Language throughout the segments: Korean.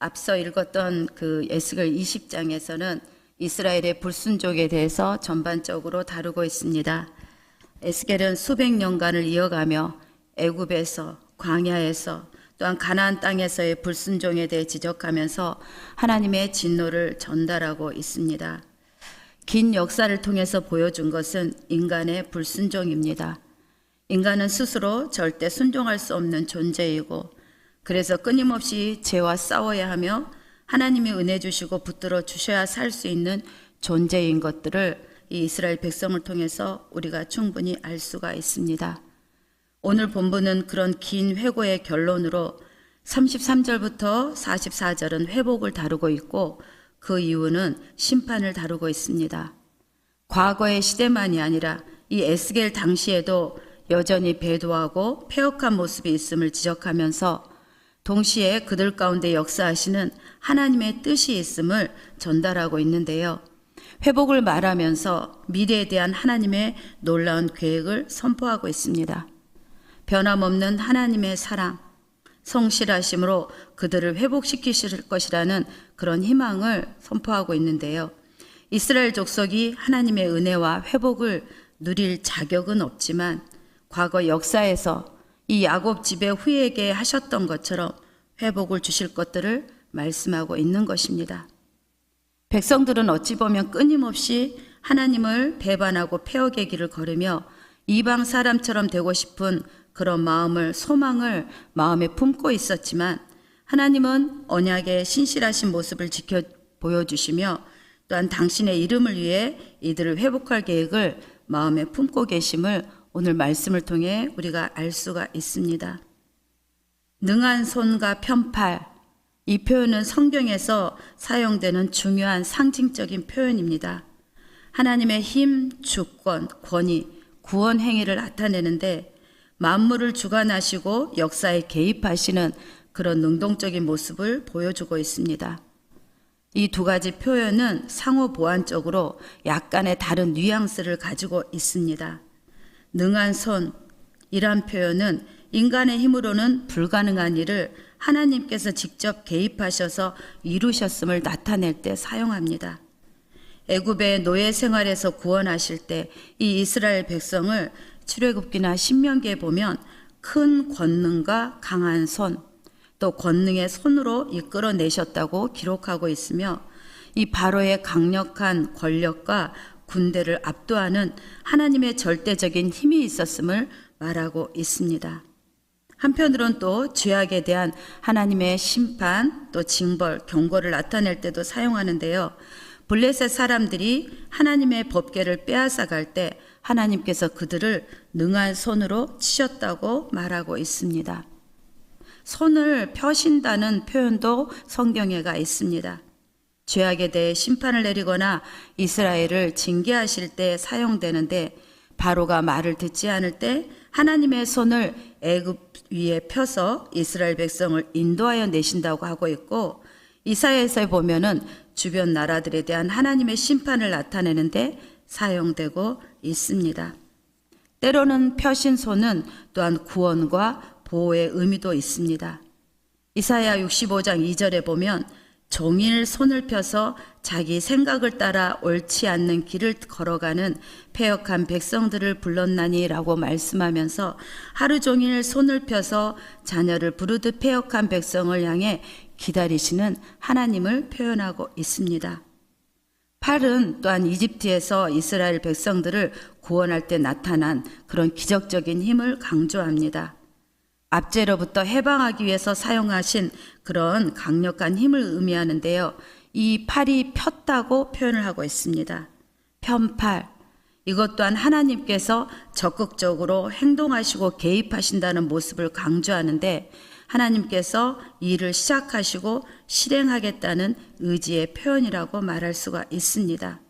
앞서 읽었던 그 에스겔 20장에서는 이스라엘의 불순종에 대해서 전반적으로 다루고 있습니다. 에스겔은 수백 년간을 이어가며 애굽에서, 광야에서, 또한 가나안 땅에서의 불순종에 대해 지적하면서 하나님의 진노를 전달하고 있습니다. 긴 역사를 통해서 보여준 것은 인간의 불순종입니다. 인간은 스스로 절대 순종할 수 없는 존재이고, 그래서 끊임없이 죄와 싸워야 하며 하나님이 은혜 주시고 붙들어 주셔야 살 수 있는 존재인 것들을 이 이스라엘 백성을 통해서 우리가 충분히 알 수가 있습니다. 오늘 본문은 그런 긴 회고의 결론으로 33절부터 44절은 회복을 다루고 있고, 그 이유는 심판을 다루고 있습니다. 과거의 시대만이 아니라 이 에스겔 당시에도 여전히 배도하고 패역한 모습이 있음을 지적하면서 동시에 그들 가운데 역사하시는 하나님의 뜻이 있음을 전달하고 있는데요. 회복을 말하면서 미래에 대한 하나님의 놀라운 계획을 선포하고 있습니다. 변함없는 하나님의 사랑, 성실하심으로 그들을 회복시키실 것이라는 그런 희망을 선포하고 있는데요. 이스라엘 족속이 하나님의 은혜와 회복을 누릴 자격은 없지만 과거 역사에서 이 야곱 집의 후예에게 하셨던 것처럼 회복을 주실 것들을 말씀하고 있는 것입니다. 백성들은 어찌 보면 끊임없이 하나님을 배반하고 패역의 길을 걸으며 이방 사람처럼 되고 싶은 그런 소망을 마음에 품고 있었지만, 하나님은 언약의 신실하신 모습을 지켜 보여주시며 또한 당신의 이름을 위해 이들을 회복할 계획을 마음에 품고 계심을 오늘 말씀을 통해 우리가 알 수가 있습니다. 능한 손과 편팔, 이 표현은 성경에서 사용되는 중요한 상징적인 표현입니다. 하나님의 힘, 주권, 권위, 구원 행위를 나타내는데 만물을 주관하시고 역사에 개입하시는 그런 능동적인 모습을 보여주고 있습니다. 이 두 가지 표현은 상호 보완적으로 약간의 다른 뉘앙스를 가지고 있습니다. 능한 손이란 표현은 인간의 힘으로는 불가능한 일을 하나님께서 직접 개입하셔서 이루셨음을 나타낼 때 사용합니다. 애굽의 노예 생활에서 구원하실 때 이 이스라엘 백성을 출애굽기나 신명기에 보면 큰 권능과 강한 손, 또 권능의 손으로 이끌어내셨다고 기록하고 있으며, 이 바로의 강력한 권력과 군대를 압도하는 하나님의 절대적인 힘이 있었음을 말하고 있습니다. 한편으론 또 죄악에 대한 하나님의 심판, 또 징벌, 경고를 나타낼 때도 사용하는데요. 블레셋 사람들이 하나님의 법궤를 빼앗아 갈 때 하나님께서 그들을 능한 손으로 치셨다고 말하고 있습니다. 손을 펴신다는 표현도 성경에가 있습니다. 죄악에 대해 심판을 내리거나 이스라엘을 징계하실 때 사용되는데, 바로가 말을 듣지 않을 때 하나님의 손을 애굽 위에 펴서 이스라엘 백성을 인도하여 내신다고 하고 있고, 이사야에서 보면은 주변 나라들에 대한 하나님의 심판을 나타내는데 사용되고 있습니다. 때로는 펴신 손은 또한 구원과 보호의 의미도 있습니다. 이사야 65장 2절에 보면 종일 손을 펴서 자기 생각을 따라 옳지 않는 길을 걸어가는 패역한 백성들을 불렀나니 라고 말씀하면서 하루 종일 손을 펴서 자녀를 부르듯 패역한 백성을 향해 기다리시는 하나님을 표현하고 있습니다. 팔은 또한 이집트에서 이스라엘 백성들을 구원할 때 나타난 그런 기적적인 힘을 강조합니다. 압제로부터 해방하기 위해서 사용하신 그런 강력한 힘을 의미하는데요. 이 팔이 폈다고 표현을 하고 있습니다. 편팔, 이것 또한 하나님께서 적극적으로 행동하시고 개입하신다는 모습을 강조하는데, 하나님께서 일을 시작하시고 실행하겠다는 의지의 표현이라고 말할 수가 있습니다.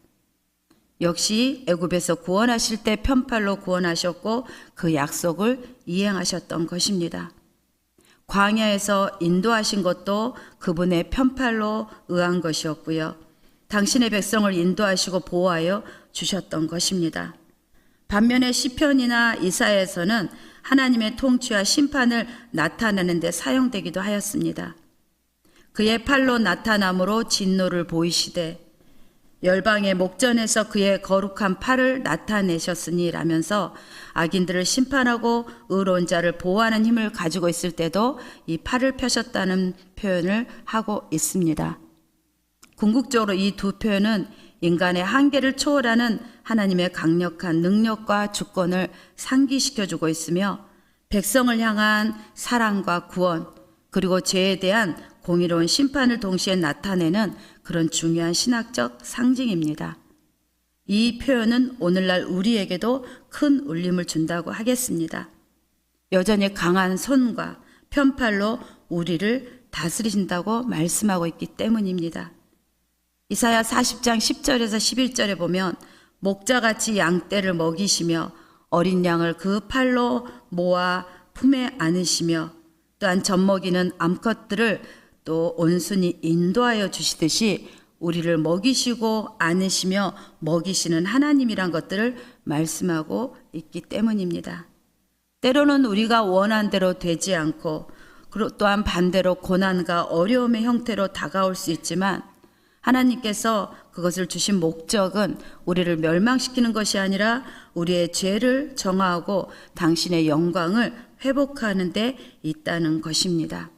역시 애굽에서 구원하실 때 편팔로 구원하셨고 그 약속을 이행하셨던 것입니다. 광야에서 인도하신 것도 그분의 편팔로 의한 것이었고요. 당신의 백성을 인도하시고 보호하여 주셨던 것입니다. 반면에 시편이나 이사야에서는 하나님의 통치와 심판을 나타내는 데 사용되기도 하였습니다. 그의 팔로 나타남으로 진노를 보이시되 열방의 목전에서 그의 거룩한 팔을 나타내셨으니 라면서 악인들을 심판하고 의로운 자를 보호하는 힘을 가지고 있을 때도 이 팔을 펴셨다는 표현을 하고 있습니다. 궁극적으로 이 두 표현은 인간의 한계를 초월하는 하나님의 강력한 능력과 주권을 상기시켜주고 있으며 백성을 향한 사랑과 구원 그리고 죄에 대한 공의로운 심판을 동시에 나타내는 그런 중요한 신학적 상징입니다. 이 표현은 오늘날 우리에게도 큰 울림을 준다고 하겠습니다. 여전히 강한 손과 편팔로 우리를 다스리신다고 말씀하고 있기 때문입니다. 이사야 40장 10절에서 11절에 보면 목자같이 양떼를 먹이시며 어린 양을 그 팔로 모아 품에 안으시며 또한 젖먹이는 암컷들을 또 온순히 인도하여 주시듯이 우리를 먹이시고 안으시며 먹이시는 하나님이란 것들을 말씀하고 있기 때문입니다. 때로는 우리가 원한 대로 되지 않고 또한 반대로 고난과 어려움의 형태로 다가올 수 있지만 하나님께서 그것을 주신 목적은 우리를 멸망시키는 것이 아니라 우리의 죄를 정하고 당신의 영광을 회복하는 데 있다는 것입니다.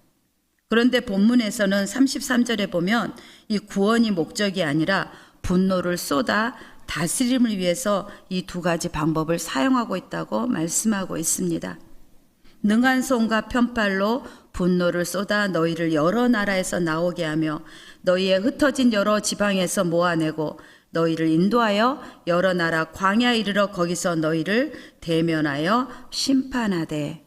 그런데 본문에서는 33절에 보면 이 구원이 목적이 아니라 분노를 쏟아 다스림을 위해서 이 두 가지 방법을 사용하고 있다고 말씀하고 있습니다. 능한 손과 편팔로 분노를 쏟아 너희를 여러 나라에서 나오게 하며 너희의 흩어진 여러 지방에서 모아내고 너희를 인도하여 여러 나라 광야에 이르러 거기서 너희를 대면하여 심판하되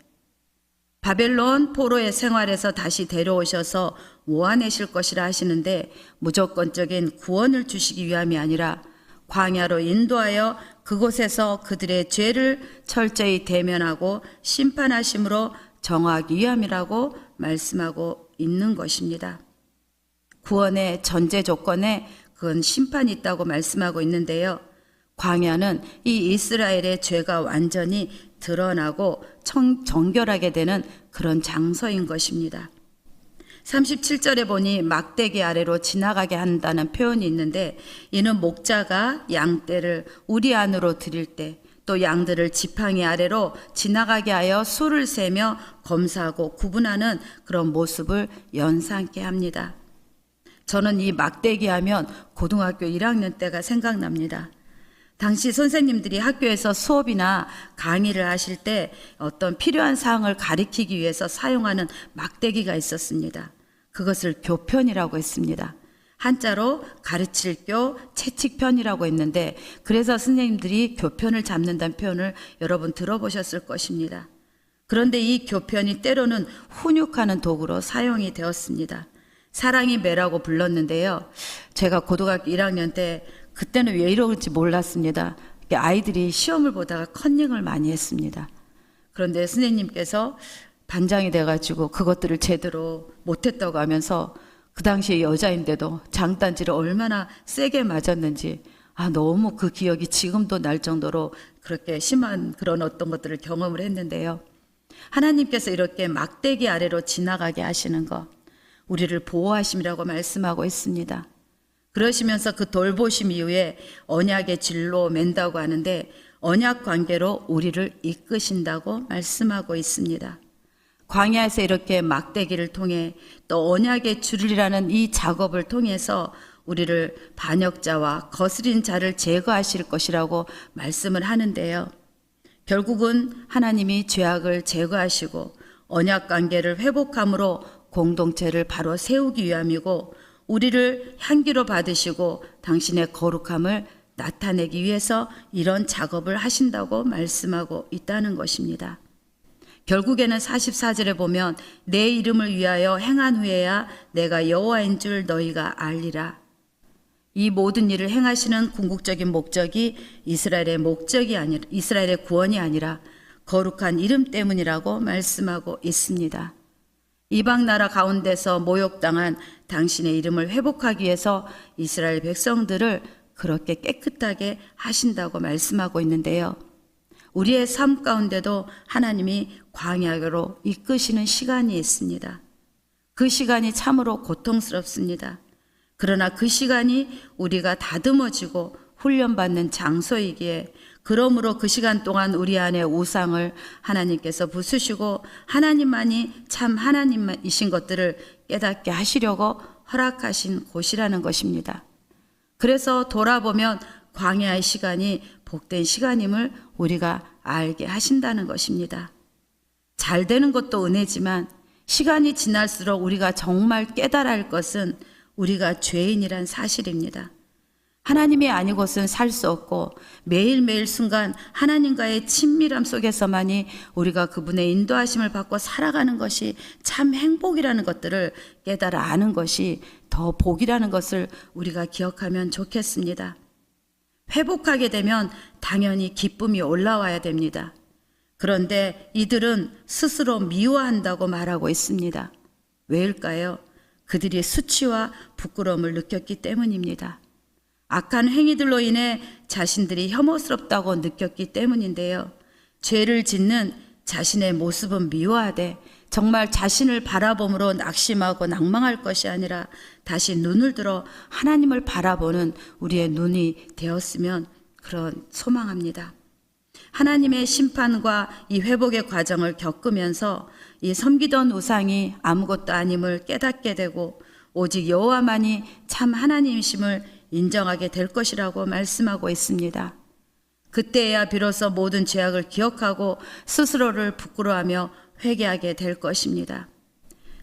바벨론 포로의 생활에서 다시 데려오셔서 모아내실 것이라 하시는데 무조건적인 구원을 주시기 위함이 아니라 광야로 인도하여 그곳에서 그들의 죄를 철저히 대면하고 심판하심으로 정하기 위함이라고 말씀하고 있는 것입니다. 구원의 전제 조건에 그건 심판이 있다고 말씀하고 있는데요. 광야는 이 이스라엘의 죄가 완전히 드러나고 정결하게 되는 그런 장소인 것입니다. 37절에 보니 막대기 아래로 지나가게 한다는 표현이 있는데 이는 목자가 양떼를 우리 안으로 들일 때 또 양들을 지팡이 아래로 지나가게 하여 수를 세며 검사하고 구분하는 그런 모습을 연상케 합니다. 저는 이 막대기 하면 고등학교 1학년 때가 생각납니다. 당시 선생님들이 학교에서 수업이나 강의를 하실 때 어떤 필요한 사항을 가리키기 위해서 사용하는 막대기가 있었습니다. 그것을 교편이라고 했습니다. 한자로 가르칠 교, 채칙편이라고 했는데 그래서 선생님들이 교편을 잡는다는 표현을 여러분 들어보셨을 것입니다. 그런데 이 교편이 때로는 훈육하는 도구로 사용이 되었습니다. 사랑이 매라고 불렀는데요. 제가 고등학교 1학년 때 그때는 왜 이러는지 몰랐습니다. 아이들이 시험을 보다가 컨닝을 많이 했습니다. 그런데 선생님께서 반장이 돼가지고 그것들을 제대로 못했다고 하면서 그 당시에 여자인데도 장단지를 얼마나 세게 맞았는지 너무 그 기억이 지금도 날 정도로 그렇게 심한 그런 어떤 것들을 경험을 했는데요. 하나님께서 이렇게 막대기 아래로 지나가게 하시는 것, 우리를 보호하심이라고 말씀하고 있습니다. 그러시면서 그 돌보심 이후에 언약의 진로 맨다고 하는데 언약 관계로 우리를 이끄신다고 말씀하고 있습니다. 광야에서 이렇게 막대기를 통해 또 언약의 줄이라는 이 작업을 통해서 우리를 반역자와 거스린 자를 제거하실 것이라고 말씀을 하는데요. 결국은 하나님이 죄악을 제거하시고 언약 관계를 회복함으로 공동체를 바로 세우기 위함이고 우리를 향기로 받으시고 당신의 거룩함을 나타내기 위해서 이런 작업을 하신다고 말씀하고 있다는 것입니다. 결국에는 44절에 보면 내 이름을 위하여 행한 후에야 내가 여호와인 줄 너희가 알리라. 이 모든 일을 행하시는 궁극적인 목적이 이스라엘의 구원이 아니라 거룩한 이름 때문이라고 말씀하고 있습니다. 이방 나라 가운데서 모욕당한 당신의 이름을 회복하기 위해서 이스라엘 백성들을 그렇게 깨끗하게 하신다고 말씀하고 있는데요. 우리의 삶 가운데도 하나님이 광야로 이끄시는 시간이 있습니다. 그 시간이 참으로 고통스럽습니다. 그러나 그 시간이 우리가 다듬어지고 훈련받는 장소이기에 그러므로 그 시간 동안 우리 안에 우상을 하나님께서 부수시고 하나님만이 참 하나님이신 것들을 깨닫게 하시려고 허락하신 곳이라는 것입니다. 그래서 돌아보면 광야의 시간이 복된 시간임을 우리가 알게 하신다는 것입니다. 잘 되는 것도 은혜지만 시간이 지날수록 우리가 정말 깨달아야 할 것은 우리가 죄인이란 사실입니다. 하나님이 아니고선 살 수 없고 매일매일 순간 하나님과의 친밀함 속에서만이 우리가 그분의 인도하심을 받고 살아가는 것이 참 행복이라는 것들을 깨달아 아는 것이 더 복이라는 것을 우리가 기억하면 좋겠습니다. 회복하게 되면 당연히 기쁨이 올라와야 됩니다. 그런데 이들은 스스로 미워한다고 말하고 있습니다. 왜일까요? 그들이 수치와 부끄러움을 느꼈기 때문입니다. 악한 행위들로 인해 자신들이 혐오스럽다고 느꼈기 때문인데요. 죄를 짓는 자신의 모습은 미워하되 정말 자신을 바라봄으로 낙심하고 낭망할 것이 아니라 다시 눈을 들어 하나님을 바라보는 우리의 눈이 되었으면 그런 소망합니다. 하나님의 심판과 이 회복의 과정을 겪으면서 이 섬기던 우상이 아무것도 아님을 깨닫게 되고 오직 여호와만이 참 하나님이심을 인정하게 될 것이라고 말씀하고 있습니다. 그때야 비로소 모든 죄악을 기억하고 스스로를 부끄러워하며 회개하게 될 것입니다.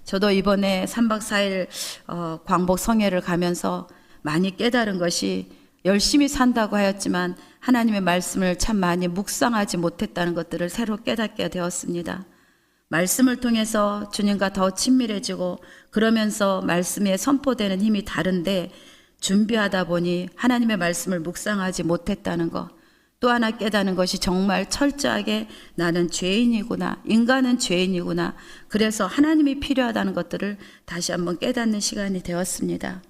저도 이번에 3박 4일 광복 성회를 가면서 많이 깨달은 것이 열심히 산다고 하였지만 하나님의 말씀을 참 많이 묵상하지 못했다는 것들을 새로 깨닫게 되었습니다. 말씀을 통해서 주님과 더 친밀해지고 그러면서 말씀에 선포되는 힘이 다른데 준비하다 보니 하나님의 말씀을 묵상하지 못했다는 것, 또 하나 깨닫는 것이 정말 철저하게 나는 죄인이구나, 인간은 죄인이구나, 그래서 하나님이 필요하다는 것들을 다시 한번 깨닫는 시간이 되었습니다.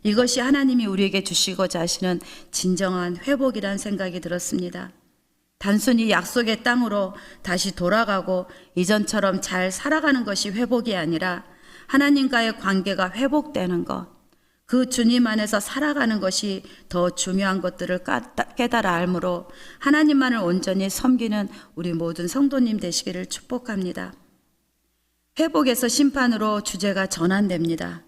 이것이 하나님이 우리에게 주시고자 하시는 진정한 회복이란 생각이 들었습니다. 단순히 약속의 땅으로 다시 돌아가고 이전처럼 잘 살아가는 것이 회복이 아니라 하나님과의 관계가 회복되는 것, 그 주님 안에서 살아가는 것이 더 중요한 것들을 깨달아 알므로 하나님만을 온전히 섬기는 우리 모든 성도님 되시기를 축복합니다. 회복에서 심판으로 주제가 전환됩니다.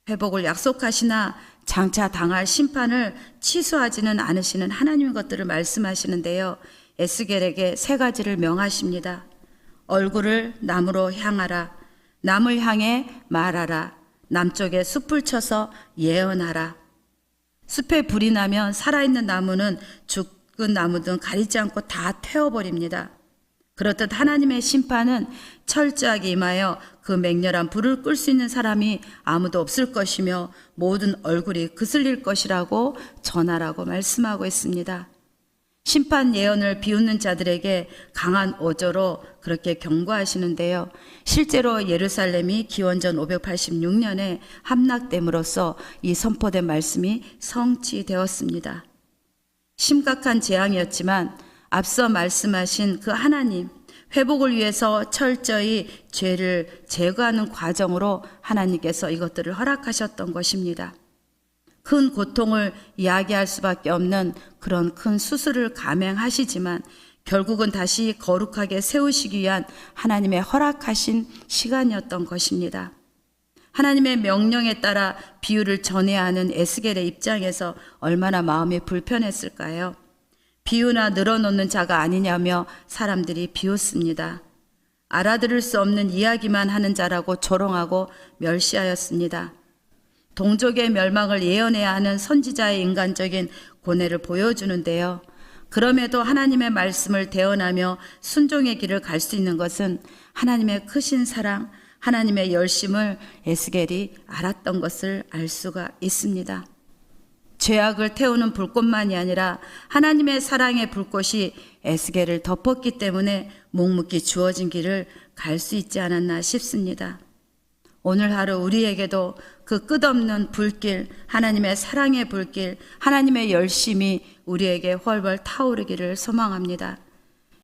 회복을 약속하시나 장차 당할 심판을 취소하지는 않으시는 하나님의 것들을 말씀하시는데요. 에스겔에게 3가지를 명하십니다. 얼굴을 남으로 향하라. 남을 향해 말하라. 남쪽에 숲을 쳐서 예언하라. 숲에 불이 나면 살아있는 나무는 죽은 나무든 가리지 않고 다 태워버립니다. 그렇듯 하나님의 심판은 철저하게 임하여 그 맹렬한 불을 끌 수 있는 사람이 아무도 없을 것이며 모든 얼굴이 그슬릴 것이라고 전하라고 말씀하고 있습니다. 심판 예언을 비웃는 자들에게 강한 어조로 그렇게 경고하시는데요. 실제로 예루살렘이 기원전 586년에 함락됨으로써 이 선포된 말씀이 성취되었습니다. 심각한 재앙이었지만 앞서 말씀하신 그 하나님, 회복을 위해서 철저히 죄를 제거하는 과정으로 하나님께서 이것들을 허락하셨던 것입니다. 큰 고통을 이야기할 수밖에 없는 그런 큰 수술을 감행하시지만 결국은 다시 거룩하게 세우시기 위한 하나님의 허락하신 시간이었던 것입니다. 하나님의 명령에 따라 비유를 전해야 하는 에스겔의 입장에서 얼마나 마음이 불편했을까요? 비유나 늘어놓는 자가 아니냐며 사람들이 비웃습니다. 알아들을 수 없는 이야기만 하는 자라고 조롱하고 멸시하였습니다. 동족의 멸망을 예언해야 하는 선지자의 인간적인 고뇌를 보여주는데요. 그럼에도 하나님의 말씀을 대언하며 순종의 길을 갈 수 있는 것은 하나님의 크신 사랑, 하나님의 열심을 에스겔이 알았던 것을 알 수가 있습니다. 죄악을 태우는 불꽃만이 아니라 하나님의 사랑의 불꽃이 에스겔을 덮었기 때문에 묵묵히 주어진 길을 갈 수 있지 않았나 싶습니다. 오늘 하루 우리에게도 그 끝없는 불길, 하나님의 사랑의 불길, 하나님의 열심이 우리에게 훨훨 타오르기를 소망합니다.